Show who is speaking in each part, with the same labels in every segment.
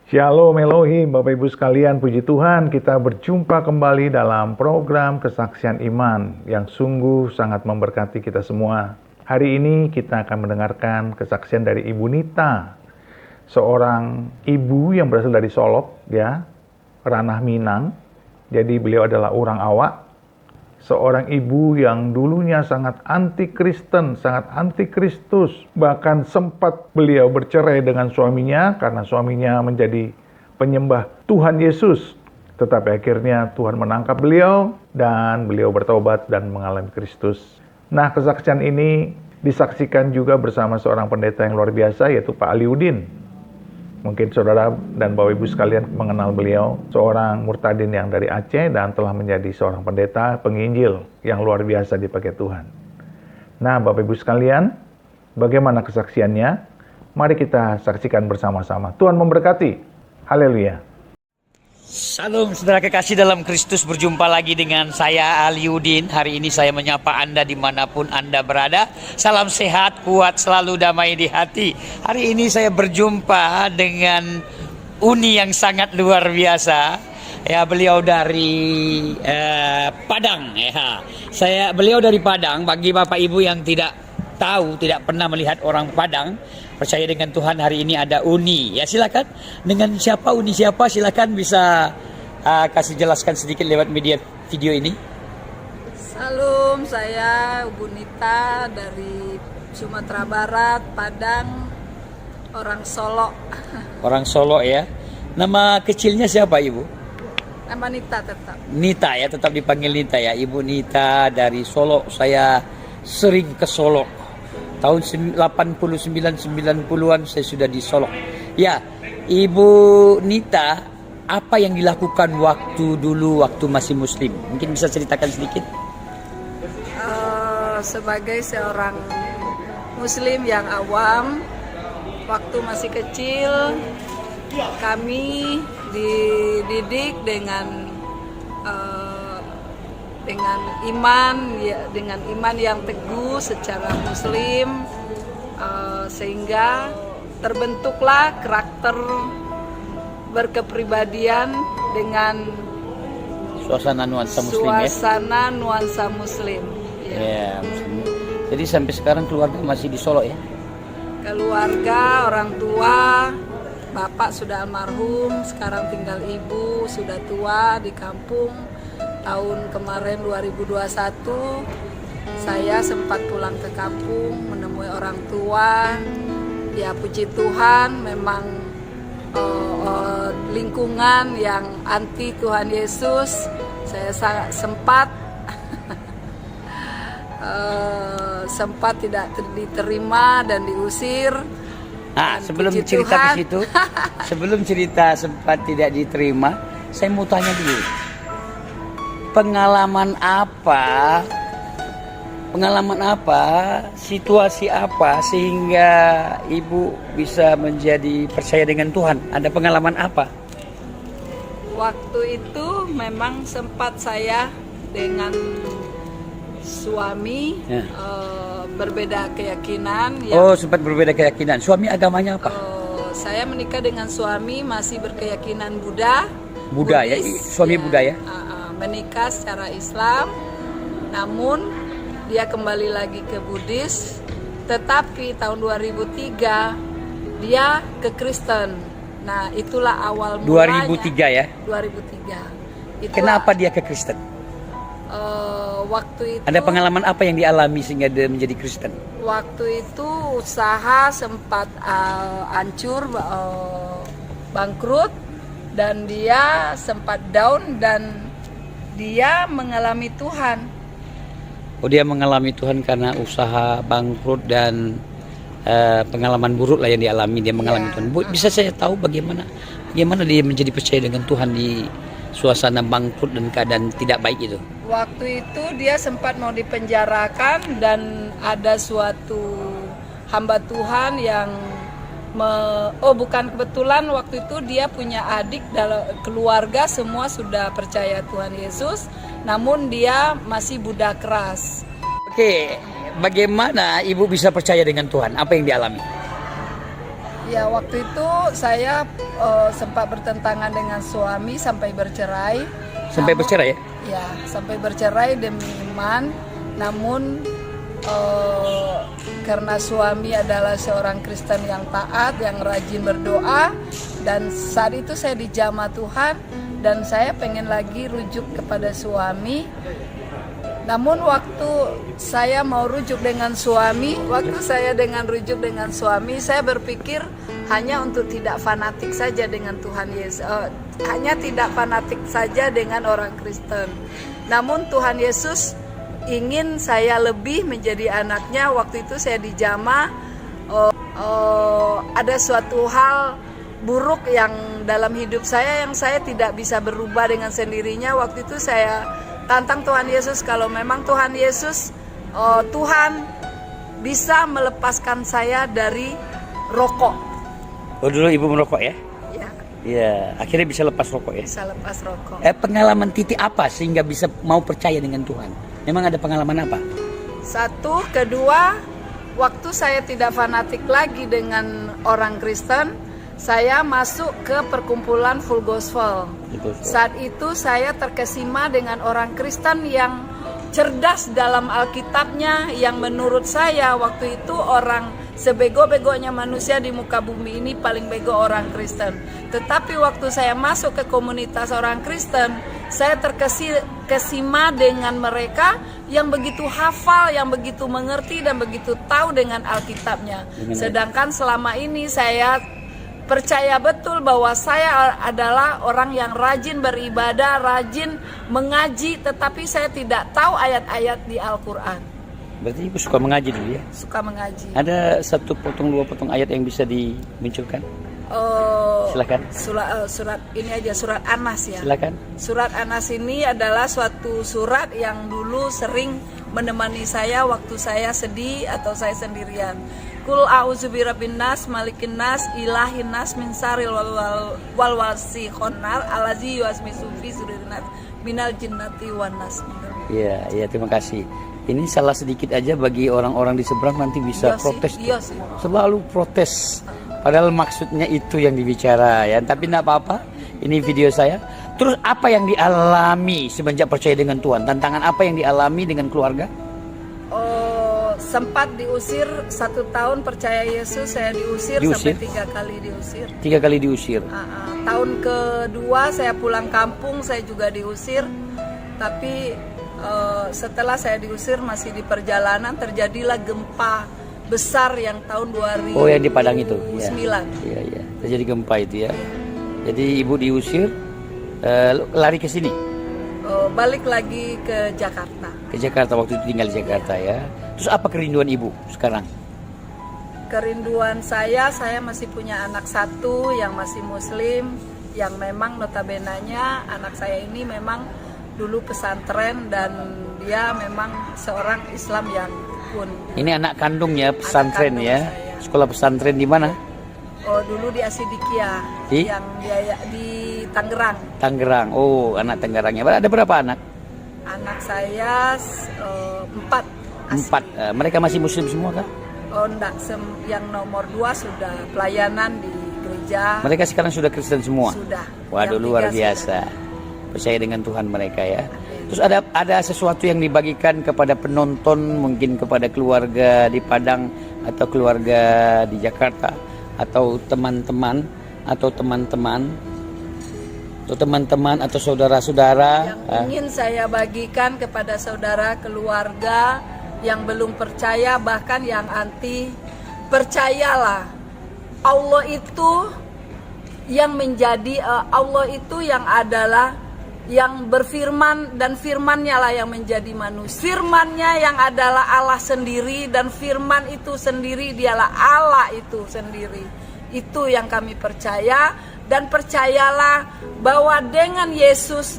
Speaker 1: Shalom Elohim, Bapak Ibu sekalian, puji Tuhan kita berjumpa kembali dalam program Kesaksian Iman yang sungguh sangat memberkati kita semua. Hari ini kita akan mendengarkan kesaksian dari Ibu Nita, seorang ibu yang berasal dari Solok, ya, ranah Minang. Jadi beliau adalah orang awak, seorang ibu yang dulunya sangat anti-Kristen, sangat anti-Kristus. Bahkan sempat beliau bercerai dengan suaminya karena suaminya menjadi penyembah Tuhan Yesus. Tetapi akhirnya Tuhan menangkap beliau dan beliau bertobat dan mengalami Kristus. Nah, kesaksian ini disaksikan juga bersama seorang pendeta yang luar biasa, yaitu Pak Aliudin. Mungkin saudara dan Bapak Ibu sekalian mengenal beliau, seorang murtadin yang dari Aceh dan telah menjadi seorang pendeta penginjil yang luar biasa dipakai Tuhan. Nah, Bapak Ibu sekalian, bagaimana kesaksiannya? Mari kita saksikan bersama-sama. Tuhan memberkati. Haleluya.
Speaker 2: Salam saudara kekasih dalam Kristus, berjumpa lagi dengan saya Aliudin. Hari ini saya menyapa Anda dimanapun Anda berada. Salam sehat, kuat, selalu damai di hati. Hari ini saya berjumpa dengan Uni yang sangat luar biasa. Ya, beliau dari Padang. Ya, beliau dari Padang. Bagi Bapak Ibu yang tidak tahu, tidak pernah melihat orang Padang, percaya dengan Tuhan, hari ini ada Uni. Ya, silakan. Dengan siapa Uni siapa? Silakan bisa kasih jelaskan sedikit lewat media video ini.
Speaker 3: Salam, saya Bu Nita dari Sumatera Barat, Padang, orang Solo.
Speaker 2: Orang Solo ya. Nama kecilnya siapa Ibu?
Speaker 3: Nama Nita tetap.
Speaker 2: Nita ya, tetap dipanggil Nita ya. Ibu Nita dari Solo. Saya sering ke Solo. Tahun 89-90-an saya sudah di Solok. Ya, Ibu Nita, apa yang dilakukan waktu masih Muslim? Mungkin bisa ceritakan sedikit?
Speaker 3: Sebagai seorang Muslim yang awam, waktu masih kecil, kami dididik dengan iman yang teguh secara Muslim, sehingga terbentuklah karakter berkepribadian dengan
Speaker 2: suasana nuansa
Speaker 3: Muslim.
Speaker 2: Ya, Muslim. Jadi sampai sekarang keluarga masih di Solo ya?
Speaker 3: Keluarga, orang tua, bapak sudah almarhum, sekarang tinggal ibu sudah tua di kampung. Tahun kemarin 2021 saya sempat pulang ke kampung menemui orang tua. Ya, puji Tuhan, memang lingkungan yang anti Tuhan Yesus, saya sempat tidak diterima dan diusir.
Speaker 2: Sebelum cerita ke situ, sebelum cerita sempat tidak diterima, saya mau tanya dulu. Pengalaman apa, situasi apa sehingga Ibu bisa menjadi percaya dengan Tuhan? Ada pengalaman apa?
Speaker 3: Waktu itu memang sempat saya dengan suami berbeda keyakinan.
Speaker 2: Sempat berbeda keyakinan. Suami agamanya apa?
Speaker 3: Saya menikah dengan suami masih berkeyakinan Buddha.
Speaker 2: Buddha ya, suami Buddha ya?
Speaker 3: Menikah secara Islam, namun dia kembali lagi ke Buddhis. Tetapi tahun 2003 dia ke Kristen. Nah, itulah awal mulanya.
Speaker 2: 2003 ya?
Speaker 3: 2003.
Speaker 2: Kenapa dia ke Kristen?
Speaker 3: Waktu itu
Speaker 2: ada pengalaman apa yang dialami sehingga dia menjadi Kristen?
Speaker 3: Waktu itu usaha sempat hancur, bangkrut, dan dia sempat down dan dia mengalami Tuhan.
Speaker 2: Dia mengalami Tuhan karena usaha bangkrut dan pengalaman buruk lah yang dialami. Dia mengalami Tuhan. Bu, bisa saya tahu bagaimana dia menjadi percaya dengan Tuhan di suasana bangkrut dan keadaan tidak baik itu?
Speaker 3: Waktu itu dia sempat mau dipenjarakan dan ada suatu hamba Tuhan yang bukan kebetulan, waktu itu dia punya adik dalam keluarga semua sudah percaya Tuhan Yesus, namun dia masih Buddha keras.
Speaker 2: Oke, bagaimana Ibu bisa percaya dengan Tuhan? Apa yang dialami?
Speaker 3: Ya, waktu itu saya sempat bertentangan dengan suami sampai bercerai.
Speaker 2: Sampai bercerai ya?
Speaker 3: Ya, sampai bercerai demi iman. Namun karena suami adalah seorang Kristen yang taat, yang rajin berdoa, dan saat itu saya dijamah Tuhan dan saya pengen lagi rujuk kepada suami. Namun waktu saya mau rujuk dengan suami, saya berpikir hanya untuk tidak fanatik saja dengan Tuhan Yesus, hanya tidak fanatik saja dengan orang Kristen. Namun Tuhan Yesus ingin saya lebih menjadi anaknya. Waktu itu saya dijamah, ada suatu hal buruk yang dalam hidup saya yang saya tidak bisa berubah dengan sendirinya. Waktu itu saya tantang Tuhan Yesus, kalau memang Tuhan Yesus, Tuhan bisa melepaskan saya dari rokok.
Speaker 2: Oh, dulu ibu merokok ya?
Speaker 3: Ya,
Speaker 2: Iya, akhirnya bisa lepas rokok ya?
Speaker 3: bisa lepas rokok.
Speaker 2: Pengalaman titik apa sehingga bisa mau percaya dengan Tuhan? Memang ada pengalaman apa?
Speaker 3: Satu, kedua, waktu saya tidak fanatik lagi dengan orang Kristen, saya masuk ke perkumpulan Full Gospel. Saat itu saya terkesima dengan orang Kristen yang cerdas dalam Alkitabnya, yang menurut saya waktu itu orang sebego-begonya manusia di muka bumi ini paling bego orang Kristen. Tetapi waktu saya masuk ke komunitas orang Kristen, saya terkesima dengan mereka yang begitu hafal, yang begitu mengerti dan begitu tahu dengan Alkitabnya. Sedangkan selama ini saya percaya betul bahwa saya adalah orang yang rajin beribadah, rajin mengaji, tetapi saya tidak tahu ayat-ayat di Al-Quran.
Speaker 2: Berarti ibu suka mengaji dulu ya?
Speaker 3: Suka mengaji.
Speaker 2: Ada satu potong, dua potong ayat yang bisa dimunculkan? Silakan.
Speaker 3: Surat ini aja, surat Anas ya.
Speaker 2: Silakan.
Speaker 3: Surat Anas ini adalah suatu surat yang dulu sering menemani saya waktu saya sedih atau saya sendirian. Kul a'udzu birabbin nas, malikin nas, ilahin nas, min syarril walwasikhonnar, allazi yuwaswisu fi sudurin nas, minal jinnati wan nas.
Speaker 2: Iya, terima kasih. Ini salah sedikit aja bagi orang-orang di seberang nanti bisa protes.
Speaker 3: Iya sih.
Speaker 2: Selalu protes. Padahal maksudnya itu yang dibicara ya. Tapi tidak apa-apa. Ini video saya. Terus apa yang dialami semenjak percaya dengan Tuhan? Tantangan apa yang dialami dengan keluarga?
Speaker 3: Sempat diusir 1 tahun percaya Yesus, saya diusir sampai 3 kali diusir.
Speaker 2: 3 kali diusir.
Speaker 3: Tahun kedua saya pulang kampung, saya juga diusir. Tapi setelah saya diusir masih di perjalanan terjadilah gempa besar yang tahun 2009.
Speaker 2: Oh, yang di Padang itu. Iya. Terjadi gempa itu ya. Jadi ibu diusir, lari ke sini.
Speaker 3: Balik lagi ke Jakarta.
Speaker 2: Ke Jakarta, waktu itu tinggal di Jakarta ya. Terus apa kerinduan ibu sekarang?
Speaker 3: Kerinduan saya masih punya anak 1 yang masih muslim, yang memang notabenanya anak saya ini memang dulu pesantren dan dia memang seorang Islam yang tekun. Ini
Speaker 2: anak kandungnya pesantren ya. Saya. Sekolah pesantren di mana?
Speaker 3: Dulu di Asidikia, yang di Tangerang.
Speaker 2: Tangerang. Oh, anak Tangerangnya. Ada berapa anak?
Speaker 3: Anak saya 4.
Speaker 2: 4. Mereka masih muslim semua kah?
Speaker 3: Enggak, yang nomor 2 sudah pelayanan di gereja.
Speaker 2: Mereka sekarang sudah Kristen semua?
Speaker 3: Sudah.
Speaker 2: Waduh, luar biasa. Sudah. Percaya dengan Tuhan mereka ya. Terus ada sesuatu yang dibagikan kepada penonton, mungkin kepada keluarga di Padang atau keluarga di Jakarta atau teman-teman atau saudara-saudara
Speaker 3: yang ingin saya bagikan kepada saudara, keluarga yang belum percaya, bahkan yang anti. Percayalah, Allah itu yang menjadi Allah itu yang adalah yang berfirman, dan firman-Nya lah yang menjadi manusia. Firman-Nya yang adalah Allah sendiri, dan firman itu sendiri dialah Allah itu sendiri. Itu yang kami percaya. Dan percayalah bahwa dengan Yesus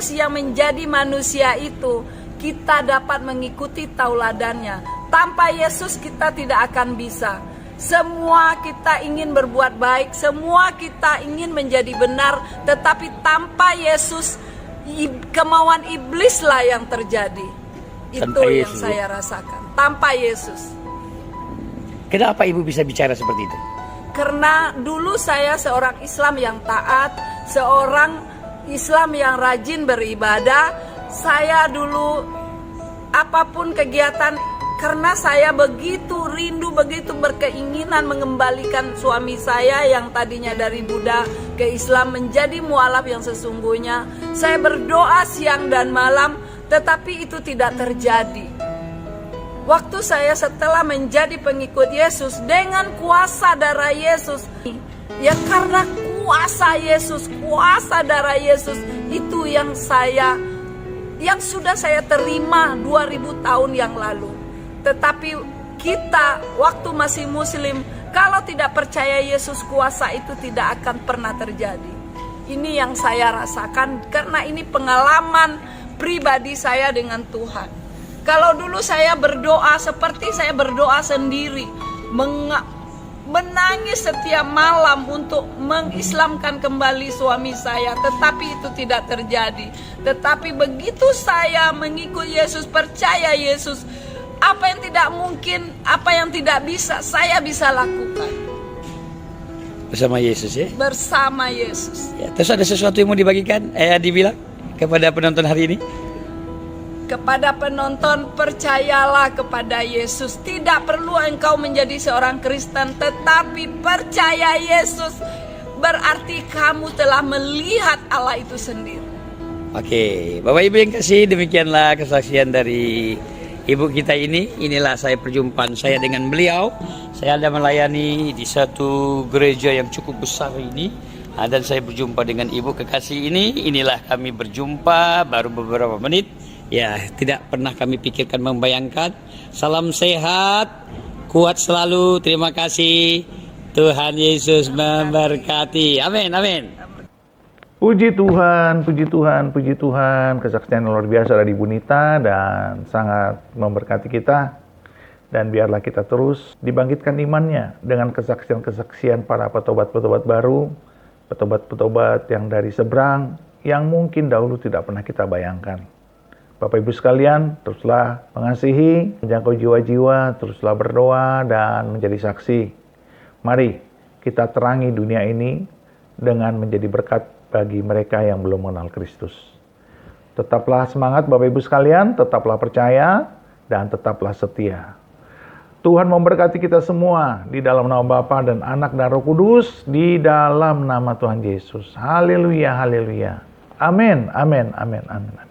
Speaker 3: yang menjadi manusia itu, kita dapat mengikuti tauladannya. Tanpa Yesus kita tidak akan bisa. Semua kita ingin berbuat baik, semua kita ingin menjadi benar, tetapi tanpa Yesus, kemauan iblislah yang terjadi. Itu yang saya rasakan. Tanpa Yesus.
Speaker 2: Kenapa ibu bisa bicara seperti itu?
Speaker 3: Karena dulu saya seorang Islam yang taat, seorang Islam yang rajin beribadah. Saya dulu apapun kegiatan, karena saya begitu rindu, begitu berkeinginan mengembalikan suami saya yang tadinya dari Buddha ke Islam menjadi mualaf yang sesungguhnya. Saya berdoa siang dan malam, tetapi itu tidak terjadi. Waktu saya setelah menjadi pengikut Yesus dengan kuasa darah Yesus, ya karena kuasa Yesus, kuasa darah Yesus itu yang sudah saya terima 2000 tahun yang lalu. Tetapi kita waktu masih muslim, kalau tidak percaya Yesus, kuasa itu tidak akan pernah terjadi. Ini yang saya rasakan karena ini pengalaman pribadi saya dengan Tuhan. Kalau dulu saya berdoa seperti saya berdoa sendiri, menangis setiap malam untuk mengislamkan kembali suami saya, tetapi itu tidak terjadi. Tetapi begitu saya mengikut Yesus, percaya Yesus, apa yang tidak mungkin, apa yang tidak bisa, saya bisa lakukan.
Speaker 2: Bersama Yesus ya?
Speaker 3: Bersama Yesus.
Speaker 2: Ya, terus ada sesuatu yang mau dibagikan, dibilang kepada penonton hari ini?
Speaker 3: Kepada penonton, percayalah kepada Yesus. Tidak perlu engkau menjadi seorang Kristen, tetapi percaya Yesus berarti kamu telah melihat Allah itu sendiri. Oke, Bapak Ibu yang kasih, demikianlah kesaksian dari Ibu kita ini. Inilah saya perjumpaan saya dengan beliau. Saya ada melayani di satu gereja yang cukup besar ini, dan saya berjumpa dengan Ibu kekasih ini. Inilah kami berjumpa baru beberapa menit. Ya, tidak pernah kami pikirkan, membayangkan. Salam sehat, kuat selalu. Terima kasih. Tuhan Yesus memberkati. Amin, amin.
Speaker 1: Puji Tuhan, puji Tuhan, puji Tuhan. Kesaksian yang luar biasa dari Ibu Nita dan sangat memberkati kita. Dan biarlah kita terus dibangkitkan imannya dengan kesaksian-kesaksian para petobat-petobat baru, petobat-petobat yang dari seberang, yang mungkin dahulu tidak pernah kita bayangkan. Bapak Ibu sekalian, teruslah mengasihi, menjangkau jiwa-jiwa, teruslah berdoa dan menjadi saksi. Mari kita terangi dunia ini dengan menjadi berkat bagi mereka yang belum mengenal Kristus. Tetaplah semangat Bapak Ibu sekalian, tetaplah percaya, dan tetaplah setia. Tuhan memberkati kita semua di dalam nama Bapa dan Anak dan Roh Kudus, di dalam nama Tuhan Yesus. Haleluya, haleluya. Amin, amin, amin, amin.